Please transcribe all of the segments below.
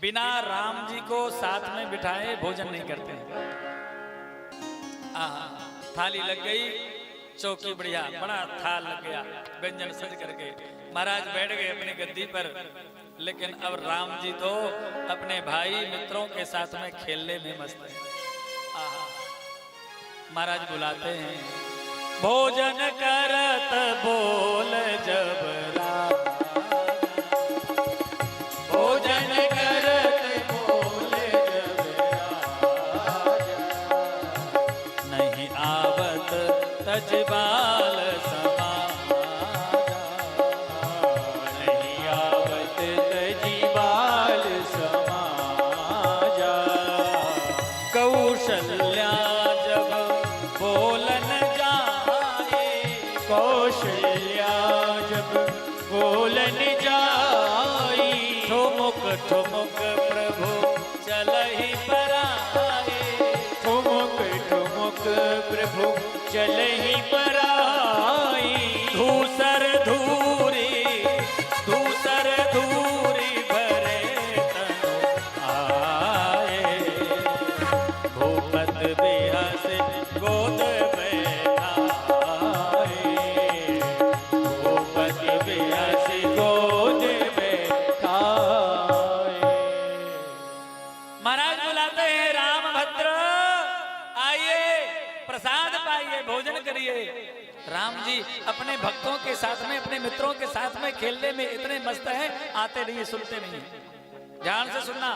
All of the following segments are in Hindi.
बिना राम जी को साथ में बिठाए भोजन नहीं करते। थाली लग गई, चौकी बढ़िया, बड़ा थाल लग गया, व्यंजन सज करके महाराज बैठ गए अपनी गद्दी पर। लेकिन अब राम जी तो अपने भाई मित्रों के साथ में खेलने में मस्त है। महाराज बुलाते हैं, भोजन करत बोल जब राम, भोजन करत बोल जब राम, नहीं आवत तजबाल समाजा, नहीं आवत तजबाल समाजा। कौशल्या जब बोलन जाए, कौशल्या जब बोलन जाई, ठुमुक ठुमुक प्रभु चलहि पराए, ठुमुक ठुमुक प्रभु चलहि पराई। धूसर धूरी, धूसर धूरी भरे तनु आए, भूपत बेहस गोद बैठाए, भूपत बेहस गोद बैठाए। महाराज बुलाते हैं, राम भद्र आइए, प्रसाद पाइए, भोजन करिए। राम जी अपने भक्तों के साथ में, अपने मित्रों के साथ में खेलने में इतने मस्त हैं, आते नहीं, सुनते नहीं। ध्यान से सुनना,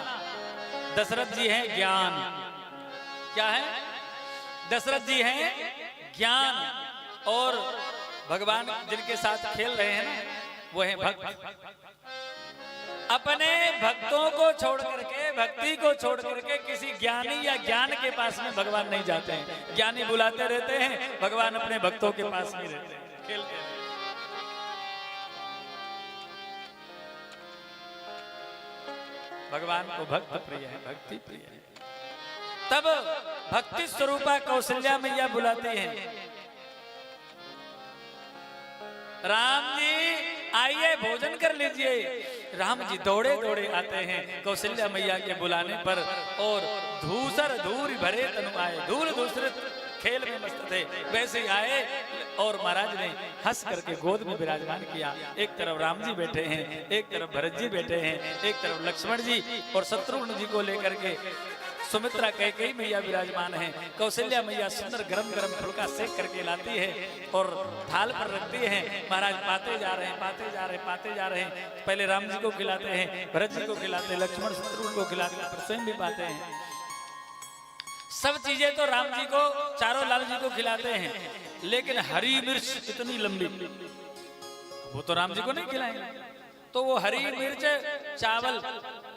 दशरथ जी हैं ज्ञान, क्या है? दशरथ जी हैं ज्ञान, और भगवान जिनके साथ खेल रहे हैं ना, वो है भक्त। अपने भक्तों को छोड़ करके, भक्ति को छोड़ करके किसी ज्ञानी या ज्ञान के पास में भगवान नहीं जाते हैं। ज्ञानी बुलाते रहते हैं, भगवान अपने भक्तों के पास नहीं रहते, खेलते हैं। भगवान को भक्त प्रिय है, भक्ति प्रिय है। तब भक्ति स्वरूपा कौशल्या मैया बुलाती हैं, राम जी आइए भोजन कर लीजिए। राम जी दौड़े दौड़े आते हैं कौशल्या मैया के बुलाने पर, और धूसर धूर भरे तनु आए, धूल दूसरे खेल में मस्त थे, वैसे ही आए और महाराज ने हंस करके गोद में विराजमान किया। एक तरफ राम जी बैठे हैं, एक तरफ भरत जी बैठे हैं, एक तरफ लक्ष्मण जी और शत्रुघ्न जी को लेकर के सुमित्रा कैकेयी मैया विराजमान है। कौशल्या मैया सुंदर गरम गरम फुलका सेक करके लाती है और थाल पर रखती है। महाराज पाते जा रहे हैं, पाते जा रहे हैं, पाते जा रहे हैं। पहले राम जी को खिलाते हैं, भरत जी को खिलाते हैं, लक्ष्मण शत्रुघ्न को खिलाते हैं, पर स्वयं भी पाते हैं। सब चीजें तो राम जी को, चारों लाल जी को खिलाते हैं, लेकिन हरी मिर्च इतनी लंबी वो तो राम जी को नहीं खिलाएंगे। तो वो हरी मिर्च चावल,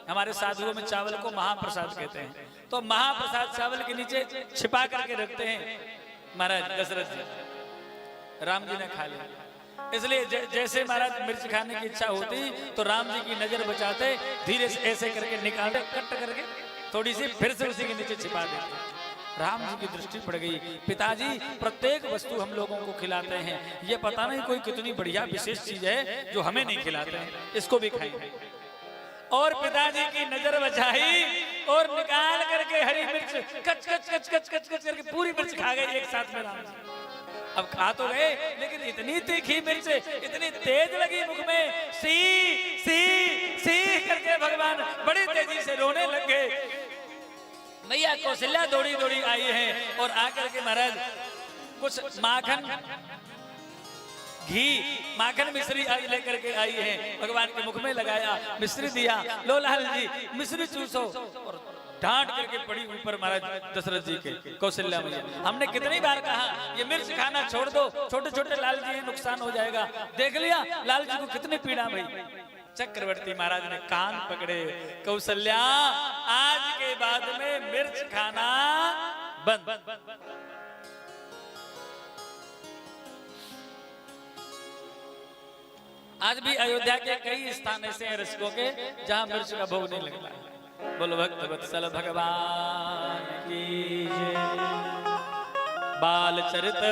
हमारे साधुओं में चावल को महाप्रसाद कहते हैं, तो महाप्रसाद चावल के नीचे छिपा करके रखते हैं महाराज दशरथ जी। राम जी ने खा लिया, इसलिए जैसे महाराज मिर्च खाने की इच्छा होती तो राम जी की नजर बचाते, धीरे से ऐसे करके निकालते, कट करके थोड़ी सी, फिर से उसी के नीचे छिपा देते। राम जी की दृष्टि पड़ गई, पिताजी प्रत्येक वस्तु हम लोगों को खिलाते हैं, ये पता नहीं कोई कितनी बढ़िया विशेष चीज है जो हमें नहीं खिलाते हैं, इसको भी खाएंगे। और पिताजी की नजर बचाई और निकाल करके हरी मिर्च कच कच कच कच कच कच करके पूरी मिर्च खा गए एक साथ में राम जी। अब खा तो गए, लेकिन इतनी तीखी मिर्च, इतनी तेज लगी मुख में, सी सी सी करके भगवान बड़ी तेजी से रोने लग गए। मैया कौशल्या दौड़ी दौड़ी आई है और आकर के महाराज कुछ माखन, घी, माखन मिश्री आज लेकर के आई है, भगवान के मुख में लगाया, मिश्री दिया, लो लाल जी मिश्री चूसो, और डांट करके पड़ी ऊपर महाराज दशरथ जी के कौशल्या मैया। हमने कितनी बार कहा ये मिर्च खाना छोड़ दो, छोटे छोटे लाल जी नुकसान हो जाएगा, देख लिया लाल जी को कितनी पीड़ा भई। चक्रवर्ती महाराज ने कान पकड़े, कौशल्या आज के बाद में मिर्च खाना बंद। आज भी अयोध्या के कई स्थान ऐसे हैं रसिकों के जहां मिर्च का भोग नहीं लगता है। बोलो भक्त वत्सल भगवान की जय। बाल चरित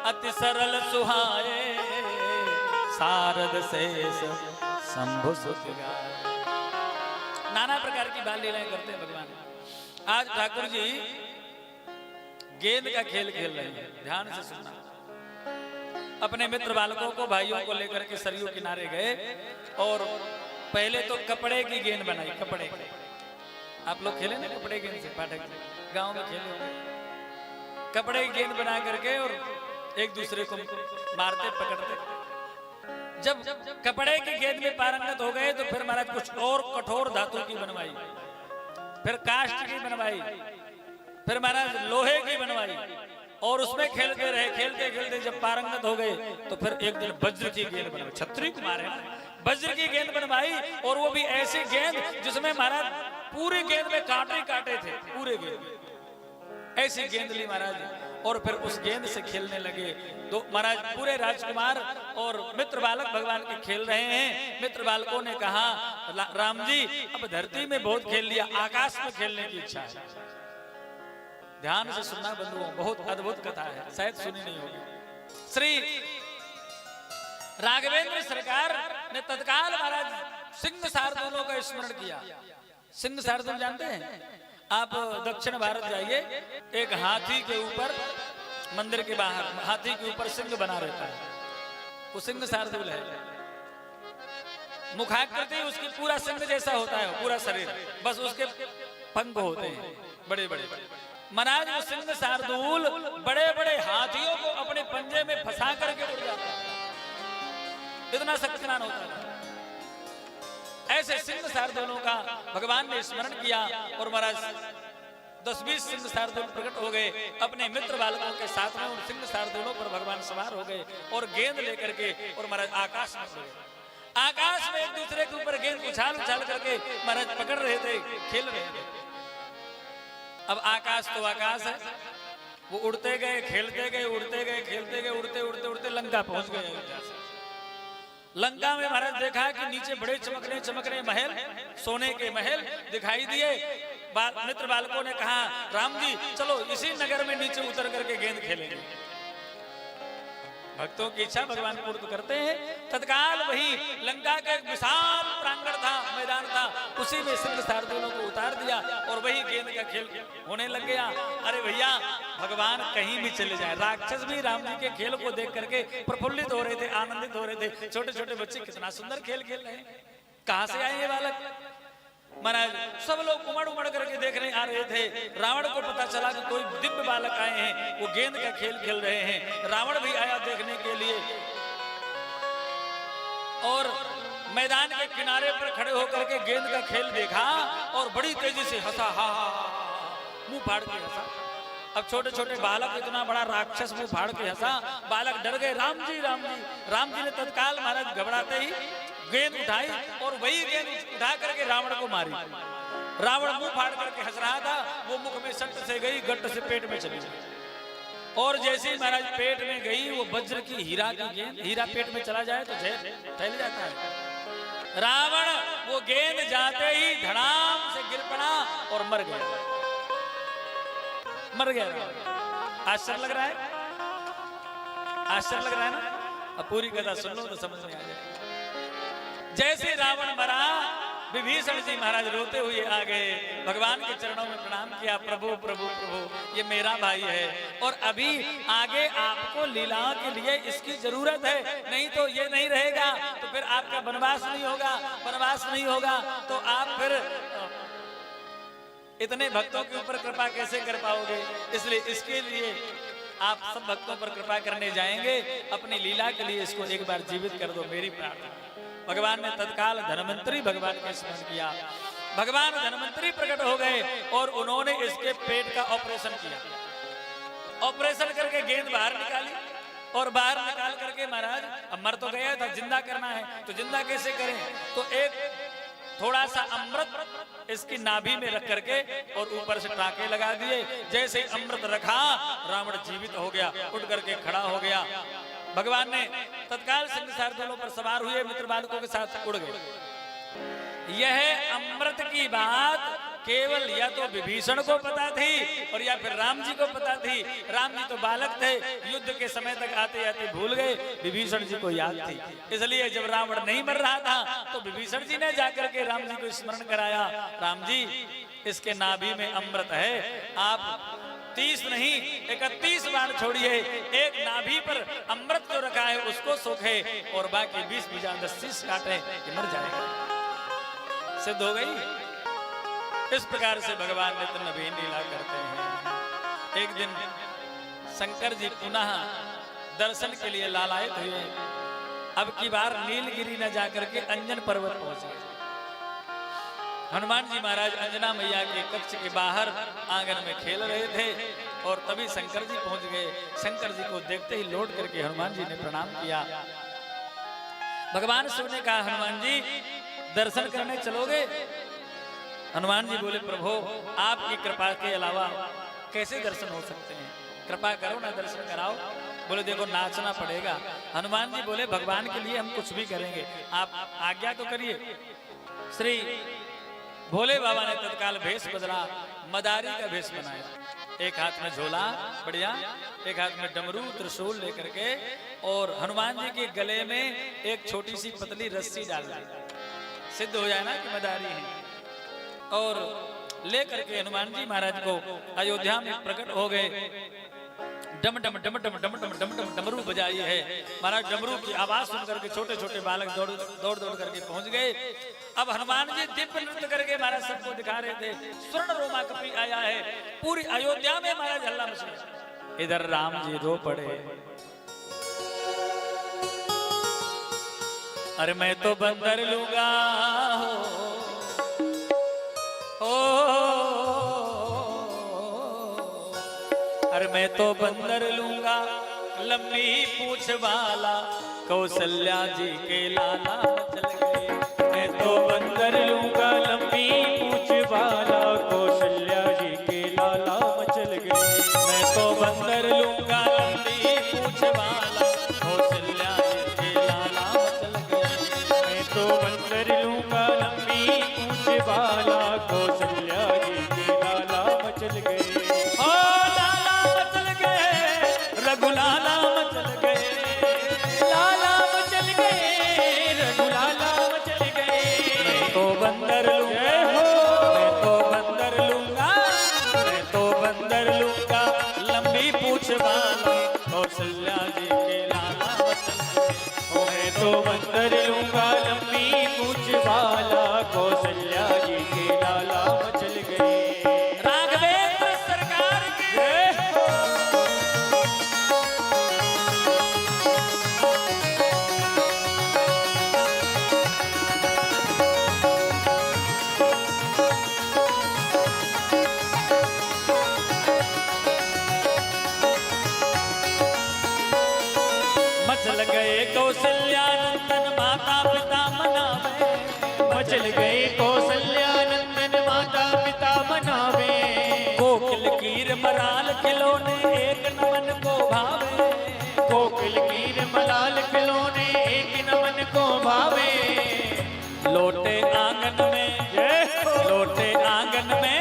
अति सरल सुहाए, सारद शेष शंभु सुत गाए। नाना प्रकार प्रकार की बाल लीलाएं करते हैं भगवान। आज ठाकुर जी गेंद का खेल खेल रहे हैं, ध्यान से सुनना। अपने मित्र बालकों को, भाइयों को लेकर के सरयू किनारे गए और पहले तो कपड़े की गेंद बनाई। कपड़े की, आप लोग खेले ना कपड़े गेंद से, पाठक गांव में खेले होंगे। कपड़े की गेंद बना करके और एक दूसरे को मारते पकड़ते। जब कपड़े की गेंद में पारंगत हो गए तो फिर महाराज कुछ और कठोर धातु की बनवाई, फिर काष्ठ की बनवाई, फिर महाराज लोहे की बनवाई और उसमें खेलते रहे। खेलते खेलते जब पारंगत हो गए तो फिर एक दिन वज्र की गेंद बनवाई। छत्री को मारे, वज्र की गेंद बनवाई और वो भी ऐसी गेंद जिसमें महाराज पूरी गेंद में कांटे काटे थे, पूरे गेंद ऐसी गेंद ली महाराज और फिर उस गेंद से खेलने लगे। तो महाराज पूरे राजकुमार और मित्र बालक भगवान के खेल रहे हैं। मित्र बालकों ने कहा, राम जी अब धरती में बहुत खेल लिया, आकाश में खेलने की इच्छा है। ध्यान से सुनना बंधुओं, बहुत अद्भुत कथा है, शायद सुनी नहीं होगी। श्री राघवेंद्र सरकार ने तत्काल महाराज सिंह शार्दूलों का स्मरण किया। सिंह शार्दूल जानते हैं आप? दक्षिण भारत जाइए, एक हाथी के ऊपर, मंदिर के बाहर हाथी के ऊपर सिंह बना रहता है, वो सिंह शार्दूल है। मुखाकृति उसकी पूरा सिंह जैसा होता है, पूरा शरीर, बस उसके पंख होते हैं बड़े बड़े। महाराज वो सिंह शार्दूल बड़े बड़े हाथियों को अपने पंजे में फंसा करके उड़ जाता है, इतना शक्तिमान होता है। ऐसे सिंह शार्दूलों का भगवान ने स्मरण किया और महाराज 10-20 सिंह शार्दूल प्रकट हो गए अपने मित्र बालकों के साथ में। उन सिंह शार्दूलों पर भगवान सवार हो गए और गेंद लेकर के और महाराज आकाश में उड़ गए। आकाश में एक दूसरे के ऊपर गेंद उछाल उछाल करके महाराज पकड़ रहे थे, खेल रहे थे। अब आकाश तो आकाश है, वो उड़ते गए, खेलते गए, उड़ते गए, खेलते गए, उड़ते उड़ते उड़ते लंका पहुंच गए। लंका में महाराज देखा कि नीचे बड़े चमकने चमकने महल, सोने के महल दिखाई दिए। मित्र बालकों ने कहा, राम जी चलो इसी नगर में नीचे उतर करके गेंद खेलेंगे। भक्तों की इच्छा भगवान पूर्ण करते हैं। तत्काल वही लंका का एक विशाल प्रांगण था, मैदान था, उसी में सिंह शार्दूलों को उतार दिया और वही गेंद का खेल होने लग गया। अरे भैया भगवान कहीं भी चले जाए, राक्षस भी राम जी के खेल को देख करके प्रफुल्लित हो रहे थे, आनंदित हो रहे थे। छोटे छोटे बच्चे कितना सुंदर खेल खेल रहे हैं, कहां से आए ये बालक? महाराज सब लोग उमड़ उमड़ करके देखने आ रहे थे। रावण को पता चला कि कोई दिव्य बालक आए हैं, वो गेंद का खेल खेल रहे हैं। रावण भी आया देखने के लिए और मैदान के किनारे पर खड़े होकर के गेंद का खेल देखा और बड़ी तेजी से हंसा, हा मुंह फाड़ के हंसा। अब छोटे छोटे बालक, इतना बड़ा राक्षस मुंह फाड़ के हंसा, बालक डर गए। राम जी राम जी। राम जी ने तत्काल महाराज घबराते ही गेंद उठाई और वही गेंद उठा करके रावण को मारी। रावण मुंह फाड़ करके हंस रहा था, वो मुख में सट से गई, गट्ट से पेट में चली गई। और जैसे ही महाराज पेट में गई, वो वज्र की हीरा की गेंद, हीरा पेट में चला जाए तो जहर फैल जाता है। रावण वो गेंद जाते ही धड़ाम से गिर पड़ा और मर गया, मर गया। आश्चर्य लग रहा है, आश्चर्य लग रहा है ना? अब पूरी कथा सुन लो तो समझ में आ जाए। जैसे रावण मरा, विभीषण जी महाराज रोते हुए आ गए, भगवान के चरणों में प्रणाम किया, प्रभु प्रभु प्रभु ये मेरा भाई है और अभी आगे आपको लीलाओं के लिए इसकी जरूरत है, नहीं तो ये नहीं रहेगा तो फिर आपका वनवास नहीं होगा, वनवास नहीं होगा तो आप फिर इतने भक्तों के ऊपर कृपा कैसे कर पाओगे? इसलिए इसके लिए आप सब भक्तों पर कृपा करने जाएंगे, अपनी लीला के लिए इसको एक बार जीवित कर दो, मेरी प्रार्थना। भगवान ने तत्काल धन्वंतरी भगवान का स्मरण किया। भगवान धन्वंतरी प्रकट हो गए और उन्होंने इसके पेट का ऑपरेशन किया। ऑपरेशन करके गेंद बाहर निकाली और बाहर निकाल करके महाराज अब मर तो गया था, जिंदा करना है तो जिंदा कैसे करें? तो एक थोड़ा सा अमृत इसकी नाभि में रख करके और ऊपर से टाके लगा दिए। जैसे ही अमृत रखा, रावण जीवित हो गया, उठ करके खड़ा हो गया। भगवान ने तत्काल सिंह शार्दूलों पर सवार हुए, मित्र बालकों के साथ उड़ गए। यह अमृत की बात केवल या तो विभीषण को पता थी और या फिर राम जी को पता थी। राम जी तो बालक थे, युद्ध के समय तक आते आते भूल गए, विभीषण जी को याद थी। इसलिए जब रावण नहीं मर रहा था तो विभीषण जी ने जाकर के राम जी को स्मरण कराया, राम जी इसके नाभि में अमृत है, आप 30 नहीं 31 बार छोड़िए, एक नाभि पर अमृत जो रखा है उसको सोखे और बाकी 20 बीजा 10 काटे कि मर जाएगा। सिद्ध हो गई। इस प्रकार से भगवान नित्य नवीन लीला करते हैं। एक दिन शंकर जी पुनः दर्शन के लिए लालायित हुए। अब की बार नीलगिरी न जाकर के अंजन पर्वत पहुंच गए। हनुमान जी महाराज अंजना मैया के कक्ष के बाहर आंगन में खेल रहे थे और तभी शंकर जी पहुंच गए। शंकर जी को देखते ही लौट करके हनुमान जी ने प्रणाम किया। भगवान शिव ने कहा, हनुमान जी दर्शन करने चलोगे? हनुमान जी बोले, प्रभु आपकी कृपा के अलावा कैसे दर्शन हो सकते हैं, कृपा करो ना, दर्शन कराओ। बोले देखो नाचना पड़ेगा। हनुमान जी बोले, भगवान के लिए हम कुछ भी करेंगे, आप आज्ञा तो करिए। श्री भोले बाबा ने तत्काल भेष बदला, मदारी का भेष बनाया। एक हाथ में झोला बढ़िया, एक हाथ में डमरू त्रिशूल लेकर के, और हनुमान जी के गले में एक छोटी सी पतली रस्सी डाल दी, सिद्ध हो जाए ना कि मदारी है। और लेकर के हनुमान जी महाराज को अयोध्या में प्रकट हो गए। डम डम डम डम डम डम डम डम डमरू बजाई है। महाराज डमरू की आवाज सुनकर के छोटे छोटे बालक दौड़ दौड़ दौड़ करके पहुंच गए। अब हनुमान जी दिव्य नृत्य करके महाराज सबको दिखा रहे थे। स्वर्ण रोमा कपी आया है, पूरी अयोध्या में महाराज हल्ला मचा। इधर राम जी रो पड़े, अरे मैं तो बंदर लूंगा अरे मैं तो बंदर लूंगा, लंबी पूछ वाला, कौशल्या जी के लाला चल गए। मैं तो बंदर लूंगा, लंबी पूछ वाला, कौशल्या जी के लाला मचल गए। मैं तो बंदर लूंगा, लंबी पूछ वाला, कौशल्या जी के लाला मचल गए। मैं तो बंदर लूंगा, लंबी पूछ वाला, कौशल्या जी के लाला मचल गए। रघुलाला मचल गए, लाला मचल गए, रघुलाला मचल गए। मैं तो बंदर लूंगा, मैं तो बंदर लूंगा, मैं तो बंदर लूंगा, लंबी पूछ वाला, कौशल्या जी के लाला मचल गए। मैं तो बंदर लूंगा, लंबी पूछ वाला, कौशल्या जी के लाला मचल गए। राघवेंद्र सरकार के मचल गए कौशल्यानंदन माता पिता मनावे। मचल गए कौशल्यानंदन माता पिता मनावे। कोकिल कीर मराल खिलौने एक नमन को भावे। कोकिल कीर मराल खिलौने एक नमन को भावे। लोटे आंगन में, लोटे आंगन में,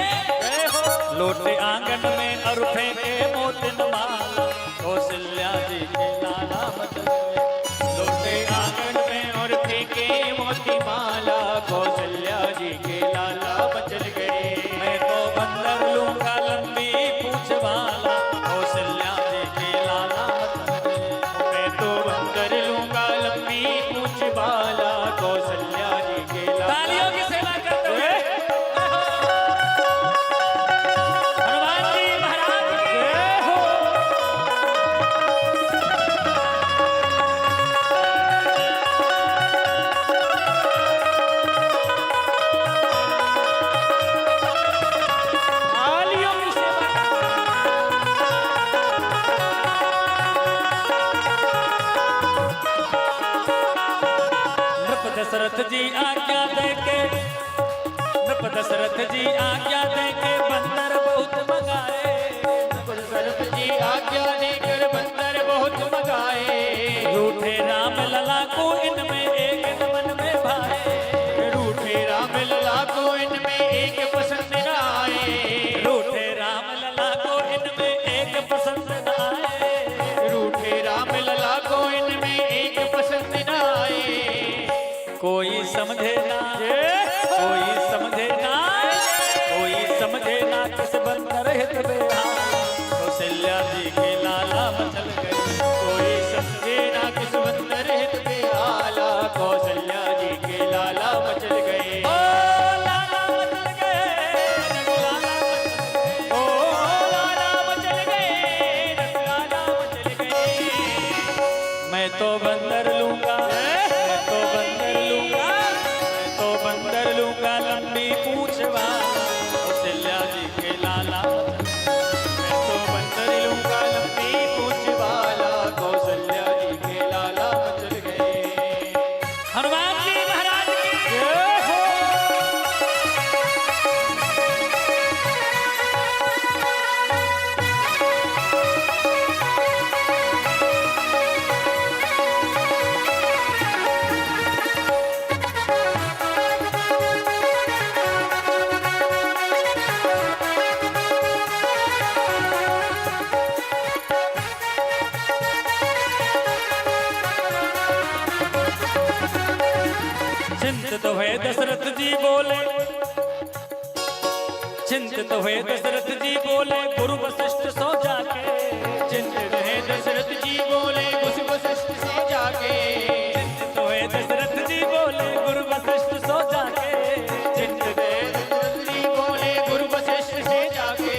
लोटे आंगन में और फेंके मोतिन माला, कौशल्या जी के लाला मचल गए। लोटे आंगन में और फेंके मोती माला, कौशल्या जी के लाला मचल गए। मैं तो बंदर लूंगा, लंबी पूछ वाला, कौशल्या जी के लाला मचल गए। मैं तो बंदर लूंगा, लंबी पूछ वाला, कौशल्या जी के लाला। तालियों की सेवा करते हुए दशरथ जी आज्ञा देके, नृप दशरथ जी आज्ञा देके बंदर बहुत मंगाए। दशरथ जी आज्ञा देकर बंदर बहुत मंगाए। रूठे राम लला को इनमें एक नमन में भाए। रूठे राम लला को इनमें एक पसंद ना दशरथ जी बोले, चिंतित हुए दशरथ जी बोले गुरु वशिष्ठ सो जाके, चिंतित है दशरथ जी बोले गुरु वशिष्ठ से जाके, चिंतित हुए दशरथ जी बोले गुरु वशिष्ठ सो जाके, चिंतित है दशरथ जी बोले गुरु वशिष्ठ से जाके,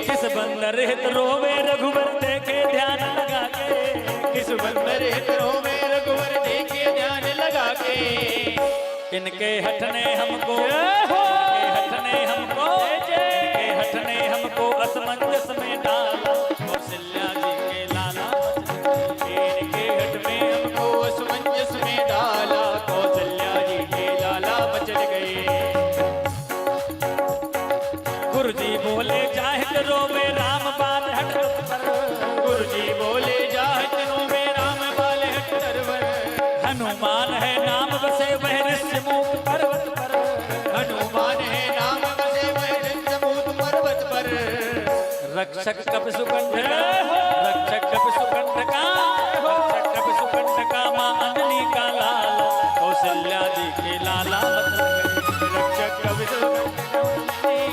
किस बंदर हित रोवे रघुवर देखे ध्यान लगा के, किस बंदर हितरों में रघुवर देखे ध्यान लगा के, इनके हटने हमको, इनके हटने हमको, इनके हटने हमको असमंजस में डाला, कौशल्या जी के लाला इनके हट में हमको असमंजस में डाला, कौशल्या जी के लाला मचल गए। गुरु जी बोले जाहिर रोवे राम बाल हट पर, गुरु जी बोले जाहतनों में राम बाल हट तरवर, हनुमान है नाम बसे वह ऋषिमुख पर्वत पर, हनुमान है नाम बसे वह सबूत पर्वत पर, रक्षक कपि सुकंठ, रक्षक कपि सुकंठ का, रक्षक कपि सुकंठ का मां अंजलि का लाला, कौशल्या जी के लाला रक्षक कवि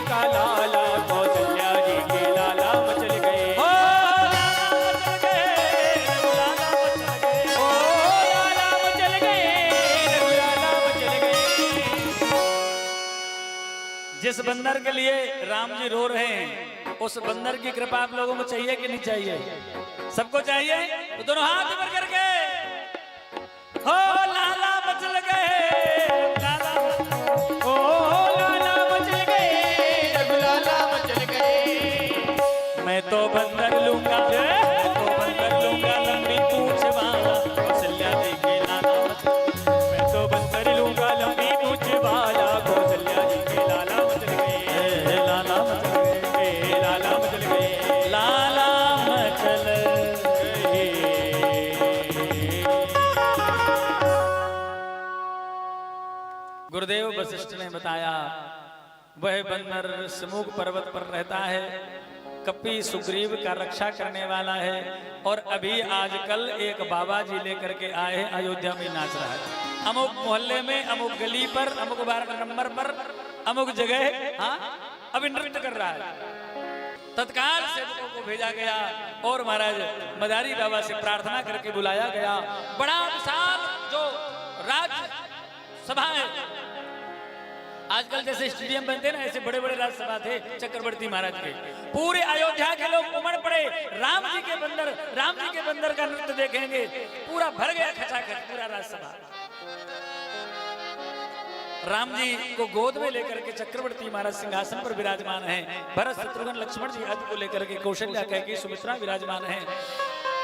का लाला, कौशल्या जी के लाला मचल गए। ओ लाला मचल गए, ओ लाला मचल गए, लाला मचल गए। जिस बंदर के लिए राम जी रो रहे हैं उस बंदर की कृपा आप लोगों को चाहिए कि नहीं चाहिए? सबको चाहिए? तो दोनों हाथ ऊपर करके हो लाला मचल गए, लाला ओ लाला मचल गए, रघुलाला मचल गए। मैं तो बंदर लूंगा, मैं तो बंदर लूंगा लंबी पूंछ वाला, कौशल्या जी के लाला मचल, मैं तो बंदर लूंगा लंबी पूंछ वाला, कौशल्या जी के लाला मचल गए, लाला मचल गए, लाला मचल गए, लाला मचल गए। गुरुदेव वशिष्ठ ने बताया वह बंदर समूह पर्वत पर रहता है, कपि सुग्रीव का रक्षा करने वाला है, और अभी आजकल एक बाबा जी लेकर के आए हैं, अयोध्या में नाच रहा है, अमुक मोहल्ले में, अमुक गली पर, अमुक वार्ड नंबर पर, अमुक जगह, हाँ अभी नृत्य कर रहा है। तत्काल सेवकों को भेजा गया और महाराज मदारी बाबा से प्रार्थना करके बुलाया गया। बड़ा विशाल जो राज्य सभा है, आजकल जैसे स्टेडियम बनते हैं ना, ऐसे बड़े बड़े राज्यसभा थे चक्रवर्ती महाराज के, पूरे अयोध्या के लोग उमड़ पड़े, राम जी के बंदर का नृत्य देखेंगे, पूरा भर गया खचाखच पूरा राज्यसभा। राम जी को गोद में लेकर के चक्रवर्ती महाराज सिंहासन पर विराजमान हैं, भरत शत्रुघ्न लक्ष्मण जी आदि को लेकर के कौशल्या कैकेयी सुमित्रा विराजमान हैं,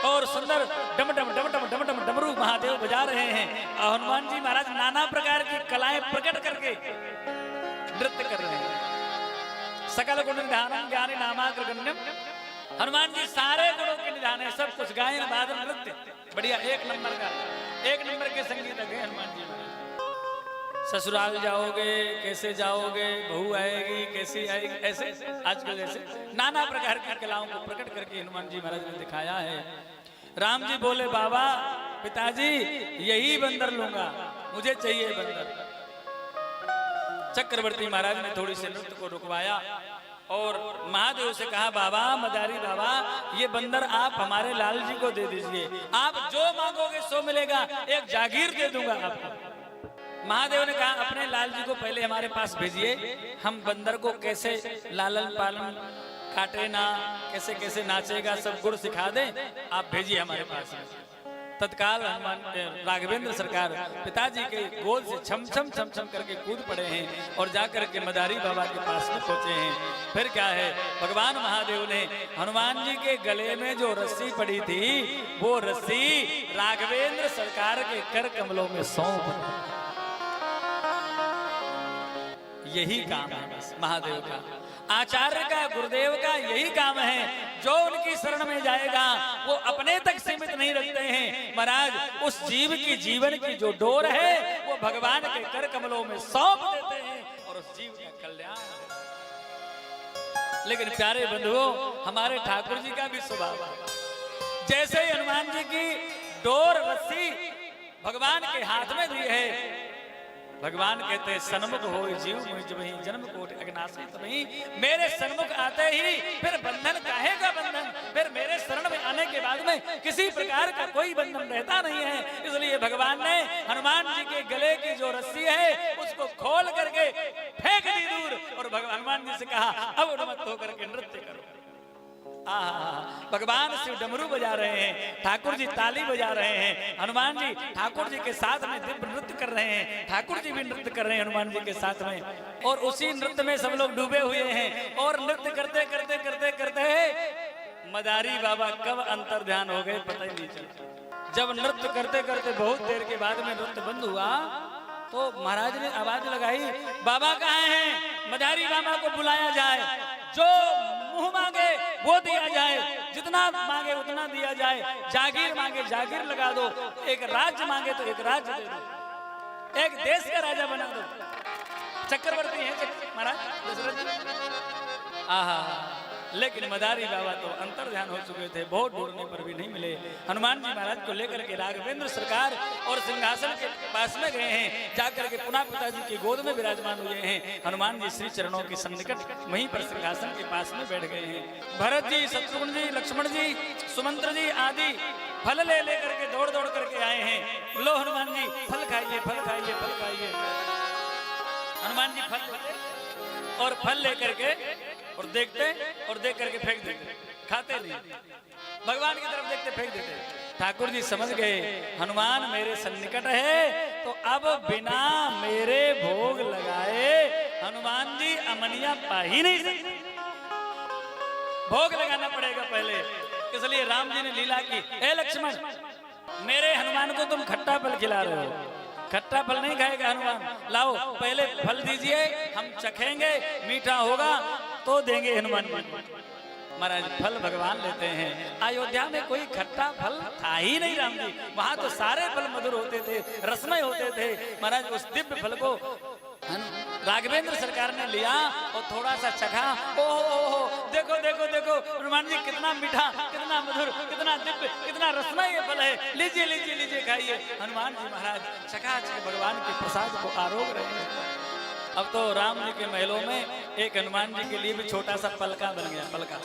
और सुंदर डम डम डम डम डम डम डमरू महादेव बजा रहे हैं। हनुमान जी महाराज नाना प्रकार की कलाएं प्रकट करके नृत्य कर रहे हैं। सकल गुण निधानम ज्ञानी नामाग्रगण्यम, हनुमान जी सारे गुणों के निधान है, सब कुछ गायन वादन नृत्य बढ़िया, एक नंबर के संगीतज्ञ हैं हनुमान जी। ससुराल जाओगे कैसे जाओगे, बहू आएगी कैसी आएगी, ऐसे आजकल जैसे नाना प्रकार की कलाओं को प्रकट करके हनुमान जी महाराज ने दिखाया है। राम जी बोले बाबा पिताजी यही बंदर लूंगा, मुझे चाहिए बंदर। चक्रवर्ती महाराज ने थोड़ी से नृत्य को रुकवाया और महादेव से कहा बाबा मदारी बाबा ये बंदर आप हमारे लाल जी को दे दीजिए, आप जो मांगोगे सो मिलेगा, एक जागीर दे दूंगा आपको। महादेव ने कहा अपने लाल जी को पहले हमारे पास भेजिए, हम बंदर को कैसे लालन पालन, काटे ना, कैसे कैसे नाचेगा, सब गुण सिखा दें, आप भेजिए हमारे पास। तत्काल हनुमान राघवेंद्र सरकार पिताजी के गोद से छम छम छम छम करके कूद पड़े हैं और जाकर के मदारी बाबा के पास में पहुंचे हैं। फिर क्या है, भगवान महादेव ने हनुमान जी के गले में जो रस्सी पड़ी थी वो रस्सी राघवेंद्र सरकार के कर कमलों में सौंप दी। यही काम है बस महादेव का, आचार्य का, गुरुदेव का यही काम है। जो उनकी शरण में जाएगा वो अपने तक सीमित नहीं रखते हैं महाराज, उस जीव की जीवन की जो डोर है वो भगवान के कर कमलों में सौंप देते हैं और उस जीव का कल्याण है। लेकिन प्यारे बंधुओं, हमारे ठाकुर जी का भी स्वभाव है, जैसे ही हनुमान जी की डोर रस्सी भगवान के हाथ में दी है, भगवान कहते हैं सन्मुख हो जीव मुझ वही जन्म कोट अग्नासी तुम्ही। मेरे सन्मुख आते ही फिर बंधन काहे का बंधन, फिर मेरे शरण में आने के बाद में किसी प्रकार का कोई बंधन रहता नहीं है। इसलिए भगवान ने हनुमान जी के गले की जो रस्सी है उसको खोल करके फेंक दी दूर और हनुमान जी से कहा अब उन्मत्त होकर के नृत्य करो। भगवान शिव डमरू बजा रहे हैं, ठाकुर जी ताली बजा रहे हैं, हनुमान जी ठाकुर जी के साथ में दिव्य नृत्य कर रहे हैं, ठाकुर जी भी नृत्य कर रहे हैं हनुमान जी के साथ में। और उसी नृत्य में सब लोग डूबे हुए हैं और नृत्य करते करते करते करते मदारी बाबा कब अंतर ध्यान हो गए पता ही नहीं चला। जब नृत्य करते करते बहुत देर के बाद में नृत्य बंद हुआ तो महाराज ने आवाज लगाई बाबा कहाँ हैं, मदारी बाबा को बुलाया जाए, जो मुंह मांगे वो दिया जाए, जितना मांगे उतना दिया जाए, जागीर मांगे जागीर लगा दो, एक राज्य मांगे तो एक राज्य दे दो, एक देश का राजा बना दो। चक्रवर्ती है महाराज दशरथ जी। आहा लेकिन मदारी बाबा तो अंतर ध्यान हो चुके थे, बहुत ढूंढने पर भी नहीं मिले। हनुमान जी महाराज को लेकर के राघवेंद्र सरकार और सिंहासन के पास में गए हैं, जाकर के पुनः पिताजी की गोद में विराजमान हुए हैं। हनुमान जी श्री चरणों के सन्निकट वहीं पर सिंहासन के पास में बैठ गए हैं। भरत जी, शत्रुघ्न जी, लक्ष्मण जी, सुमंत्र जी आदि फल ले लेकर के दौड़ दौड़ करके आए हैं। लो हनुमान जी फल खाइए, फल खाइए, फल खाइए। हनुमान जी फल और फल लेकर के और देखते और देख करके फेंक देते, खाते नहीं, भगवान की तरफ देखते फेंक देते। ठाकुर जी समझ गए हनुमान मेरे सन्निकट है तो अब बिना मेरे भोग लगाए हनुमान जी अमनिया पा ही नहीं सकते, भोग लगाना पड़ेगा पहले। इसलिए राम जी ने लीला की, ए लक्ष्मण मेरे हनुमान को तुम खट्टा फल खिला रहे हो, खट्टा फल नहीं खाएगा हनुमान, लाओ पहले फल दीजिए, हम चखेंगे, मीठा होगा तो देंगे हनुमान जी। महाराज फल भगवान लेते हैं। अयोध्या में कोई खट्टा फल था ही नहीं राम जी, वहां तो सारे फल मधुर होते थे, रसमय होते थे। महाराज उस दिव्य फल को राघवेंद्र सरकार ने लिया और थोड़ा सा चखा, ओहो देखो देखो देखो हनुमान जी कितना मीठा, कितना मधुर, कितना दिव्य, कितना रसमय ये फल है, लीजिए लीजिए लीजिए खाइए। हनुमान जी महाराज चकाचक भगवान के प्रसाद को आरोग रहे हैं। अब तो राम जी के महलों में एक हनुमान जी के लिए भी छोटा सा पलका बन गया, पलका,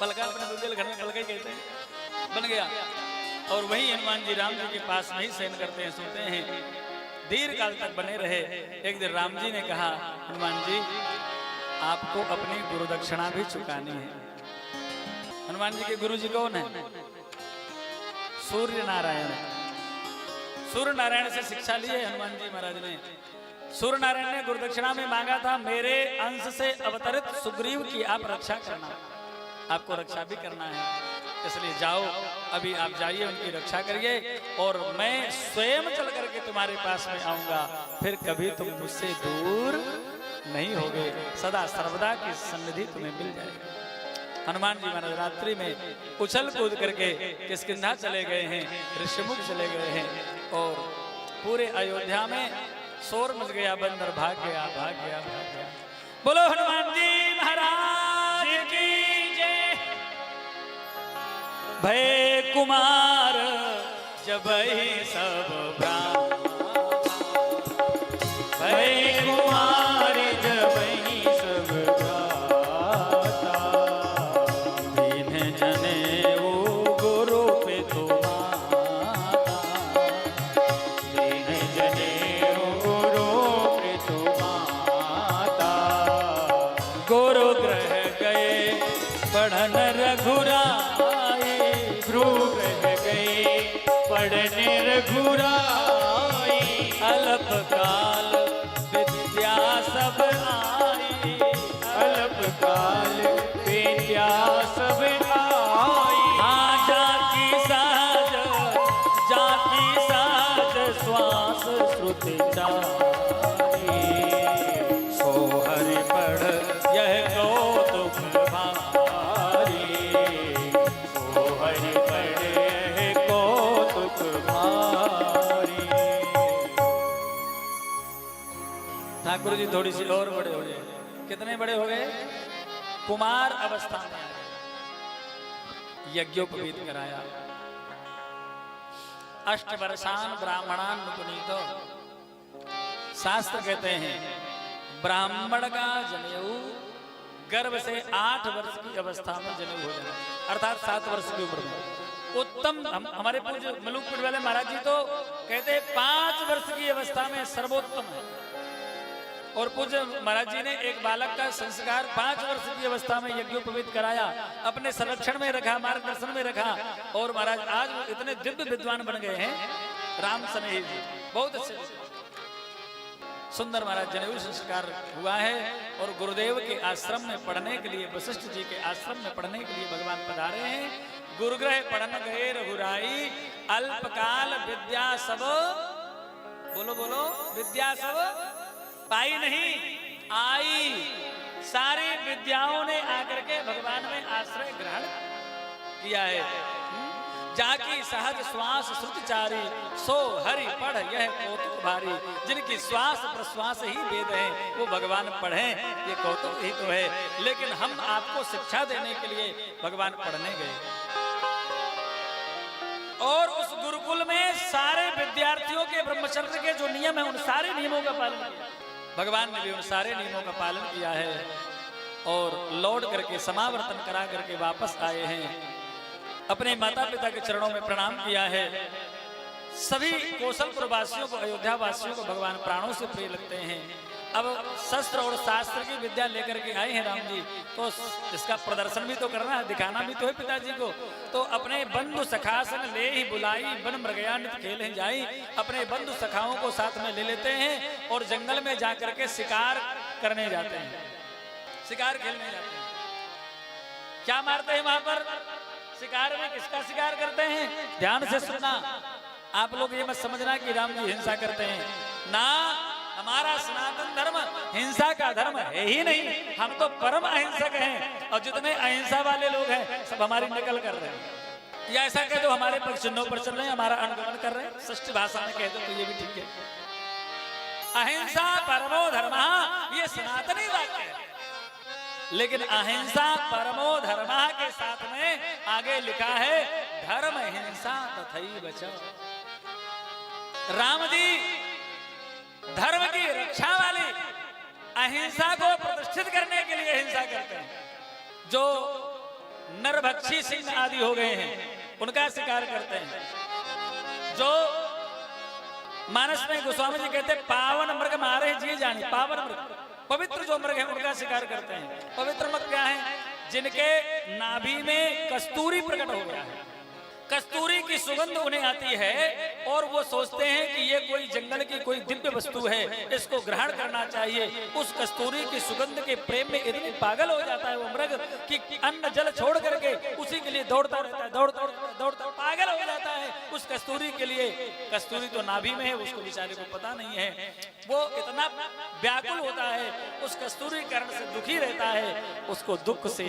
पलका अपने बुंदेलखंड में पलका ही कहते हैं, बन गया। और वही हनुमान जी राम जी के पास में ही शयन करते हैं, सोते हैं, दीर्घ काल तक बने रहे। एक दिन राम जी ने कहा हनुमान जी आपको अपनी गुरु दक्षिणा भी चुकानी है। हनुमान जी के गुरु जी कौन है? सूर्य नारायण। सूर्य नारायण से शिक्षा ली है हनुमान जी महाराज ने। सूर्य नारायण ने गुरु दक्षिणा में मांगा था मेरे अंश से अवतरित सुग्रीव की आप रक्षा करना, आपको रक्षा भी करना है, इसलिए जाओ अभी आप जाइए उनकी रक्षा करिए और मैं स्वयं चल करके तुम्हारे पास में आऊंगा, फिर कभी तुम मुझसे दूर नहीं होगे, सदा सर्वदा की सन्निधि तुम्हें मिल जाएगी। हनुमान जी महाराज रात्रि में उछल कूद करके किष्किंधा चले गए हैं, ऋषिमुख चले गए हैं और पूरे अयोध्या में शोर मच गया, बंदर भाग गया, भाग गया, भाग गया। बोलो हनुमान जी महाराज की जय। भय कुमार जब सब ब्राह्मण, भय कुमार जब सब भ्राता, दीन जने वो गुरु पे तो माता, दीन जने वो गुरु पे तो माता, गुरु ग्रह गए पढ़न रघुराई, गुरु ग्रह गए पढ़ने रघुराई, अल्प काल विद्या सब आई, अल्प काल विद्या सब आई। हाँ जाकी साज श्वास श्रुति चारी, सोहर पढ़ यह कौतुक भारी, सोहर पढ़ यह कौतुक भारी। ठाकुर जी थोड़ी सी और बड़े हो गए, कितने बड़े हो गए? कुमार अवस्था में आ गए, यज्ञोपवीत कराया। अष्ट वर्षान ब्राह्मणान नुपुनीतो, शास्त्र कहते हैं ब्राह्मण का जनेऊ गर्भ से 8 वर्ष की अवस्था में जनेऊ हो जाना, अर्थात 7 वर्ष की उम्र में उत्तम। हमारे पूज्य मलुकपुर वाले महाराज जी तो कहते हैं 5 वर्ष की अवस्था में सर्वोत्तम है। और पूज्य महाराज जी ने एक बालक का संस्कार 5 वर्ष की अवस्था में यज्ञोपवीत कराया, अपने संरक्षण में रखा, मार्गदर्शन में रखा। और महाराज आज वो इतने दिव्य विद्वान बन गए हैं, राम स्नेही जी बहुत अच्छे सुंदर महाराज जनेऊ संस्कार हुआ है। और गुरुदेव के आश्रम में पढ़ने के लिए, वशिष्ठ जी के आश्रम में पढ़ने के लिए भगवान पधारे हैं। गुरुग्रह पढ़न गए रघुराई, अल्पकाल विद्या सब, बोलो बोलो, विद्या सब पाई नहीं आई। सारी विद्याओं ने आकर के भगवान में आश्रय ग्रहण किया है। जाकी सहज श्वास श्रुतिचारी, सो हरि पढ़ यह कौतुक भारी। जिनकी श्वास प्रश्वास ही वेद है वो भगवान पढ़े, ये कौतुक ही तो है। लेकिन हम आपको शिक्षा देने के लिए भगवान पढ़ने गए, और उस गुरुकुल में सारे विद्यार्थियों के ब्रह्मचर्य के जो नियम है उन सारे नियमों का पालन किया। भगवान ने भी उन सारे नियमों का पालन किया है और लौट करके समावर्तन करा करके वापस आए हैं। अपने माता पिता के चरणों में प्रणाम किया है। सभी कौशलपुर वासियों को, अयोध्या वासियों को भगवान प्राणों से प्रिय लगते हैं। अब शस्त्र और शास्त्र की विद्या लेकर के आए हैं राम जी, तो इसका प्रदर्शन भी तो करना है, दिखाना भी तो है पिताजी को। तो अपने बंधु सखा संग ले ही बुलाई, बन मृगया नित खेल जाई। अपने बंधु सखाओं को साथ में ले लेते हैं और जंगल में जाकर के शिकार करने जाते हैं, शिकार खेलने जाते हैं। क्या मारते हैं वहां पर शिकार में? किसका शिकार करते हैं? ध्यान से सुनना, आप लोग ये मत समझना कि राम जी हिंसा करते हैं ना। हमारा सनातन धर्म हिंसा का धर्म है ही नहीं, हम तो परम अहिंसक हैं। और जितने अहिंसा वाले लोग हैं सब हमारी नकल कर रहे हैं, या ऐसा कह दो हमारे पर चिन्हों पर चल रहे हैं, हमारा अनुगमन कर रहे हैं। सृष्टि भाषा में कह दो तो ये भी ठीक है। अहिंसा परमो धर्मः, ये सनातनी वाक्य है। लेकिन अहिंसा परमो धर्मः के साथ में आगे लिखा है धर्म हिंसा तथैव च। राम जी धर्म की रक्षा वाली अहिंसा को प्रतिष्ठित करने के लिए हिंसा करते हैं। जो नरभक्षी सिंह आदि हो गए हैं उनका शिकार करते हैं। जो मानस में गोस्वामी जी कहते हैं पावन मृग मारे जी जानी, पावन मृग पवित्र जो मृग है उनका शिकार करते हैं। पवित्र मृग क्या है? जिनके नाभि में कस्तूरी प्रकट हो गया है, कस्तूरी की सुगंध उन्हें आती है और वो सोचते हैं कि ये कोई जंगल की कोई दिव्य वस्तु है, इसको ग्रहण करना चाहिए। उस कस्तूरी की सुगंध के प्रेम में इतने पागल हो जाता है वो मृग कि अन्न जल छोड़ करके उसी के लिए दौड़ता रहता है, दौड़ता पागल हो जाता है उस कस्तूरी के लिए। कस्तूरी तो नाभि में है, उसको बेचारे को पता नहीं है। वो इतना व्याकुल होता है, उस कस्तूरी कारण से दुखी रहता है। उसको दुख से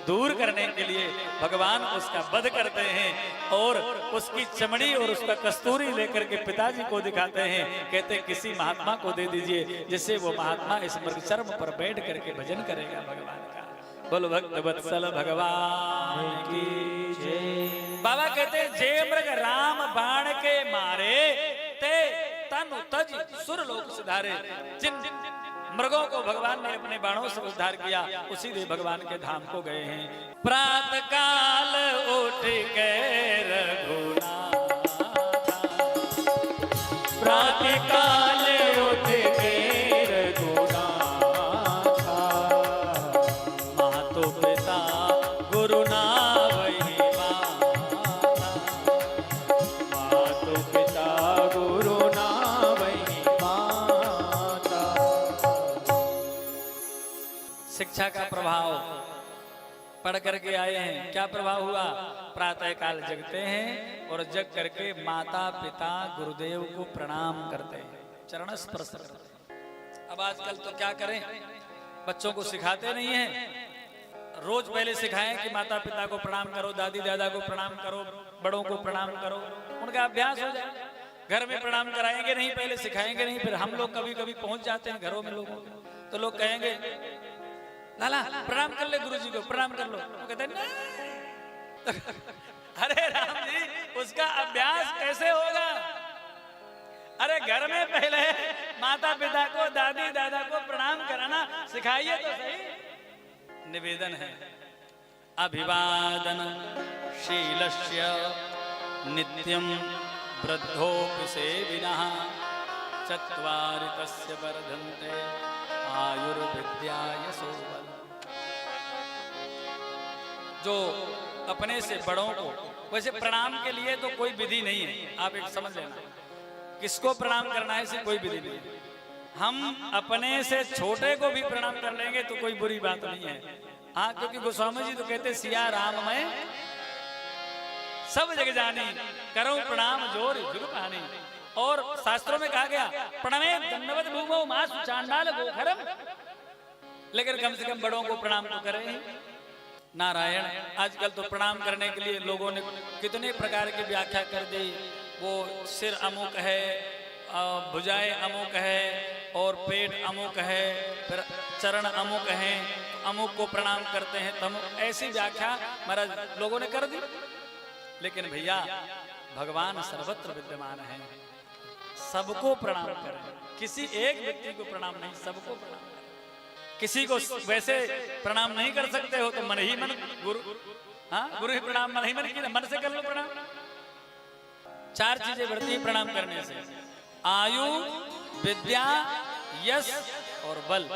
दूर करने के लिए भगवान उसका वध करते हैं और उसकी चमड़ी और उसका कस्तूरी लेकर के पिताजी को दिखाते हैं। कहते हैं किसी महात्मा को दे दीजिए जिससे वो महात्मा इस मृग चर्म पर बैठ करके भजन करेगा भगवान का। बोलो भक्त वत्सल भगवान की जय। बाबा कहते हैं जे मृग राम बाण के मारे ते तन तज सुर लोक सिधारे। जिन मृगों को भगवान ने अपने बाणों से उद्धार किया उसी ने भगवान के धाम को गए हैं। प्रातः काल उठ के रघुनाथ, प्रातः काल उठ के रघुनाथ, मातो पिता गुरु ना वही माता, मातो पिता गुरु ना वही माता। शिक्षा का प्रभाव पढ़ करके आए हैं। क्या प्रभाव हुआ? प्रातः काल जगते हैं और जग करके माता पिता गुरुदेव को प्रणाम करते हैं, चरण स्पर्श करते हैं। अब आजकल तो क्या करें, बच्चों को सिखाते नहीं हैं। रोज पहले सिखाएं कि माता पिता को प्रणाम करो, दादी दादा को प्रणाम करो, बड़ों को प्रणाम करो, उनका अभ्यास हो जाए। घर में प्रणाम कराएंगे नहीं, पहले सिखाएंगे नहीं। फिर हम लोग कभी कभी पहुंच जाते हैं घरों में लोगों तो लोग कहेंगे लाला प्रणाम कर ले गुरुजी को, प्रणाम कर लो। वो कहते हैं नहीं। अरे राम जी उसका अभ्यास कैसे होगा? अरे घर में पहले माता पिता को, दादी दादा को प्रणाम कराना सिखाइए तो सही। निवेदन है अभिवादन शीलस्य नित्यं वृद्धोपि सेविनः चत्वारि तस्य वर्धन्ते आयुर्विद्या यशोबल। जो अपने से बड़ों को, वैसे प्रणाम के लिए तो कोई विधि नहीं है, आप एक समझ लेना, किसको प्रणाम करना है इसे कोई विधि नहीं है। हम अपने से छोटे को भी प्रणाम कर लेंगे तो कोई बुरी बात नहीं है। हाँ, क्योंकि गोस्वामी जी तो कहते सिया राम मैं सब जग जानी, करो प्रणाम जोर जुग पानी। और शास्त्रों में कहा गया प्रणमे दंडवत भूमो मासु चांडाल गोखरम, लेकिन कम से कम बड़ों को प्रणाम तो करें ही। नारायण, आजकल तो प्रणाम करने के लिए लोगों ने कितने प्रकार की व्याख्या कर दी। वो सिर अमुक है, भुजाएं अमुक है, और पेट अमुक है, फिर चरण अमुक है, अमुक को प्रणाम करते हैं, तम ऐसी व्याख्या महाराज लोगों ने कर दी। लेकिन भैया भगवान सर्वत्र विद्यमान है, सबको प्रणाम करें, किसी एक व्यक्ति को प्रणाम नहीं, सबको प्रणाम करें। किसी को वैसे प्रणाम नहीं कर सकते हो तो मन ही मन गुरु, हाँ गुरु ही प्रणाम मन ही मन की, मन से कर लो प्रणाम। चार चीजें बढ़ती हैं प्रणाम करने से, आयु, विद्या, यश और बल।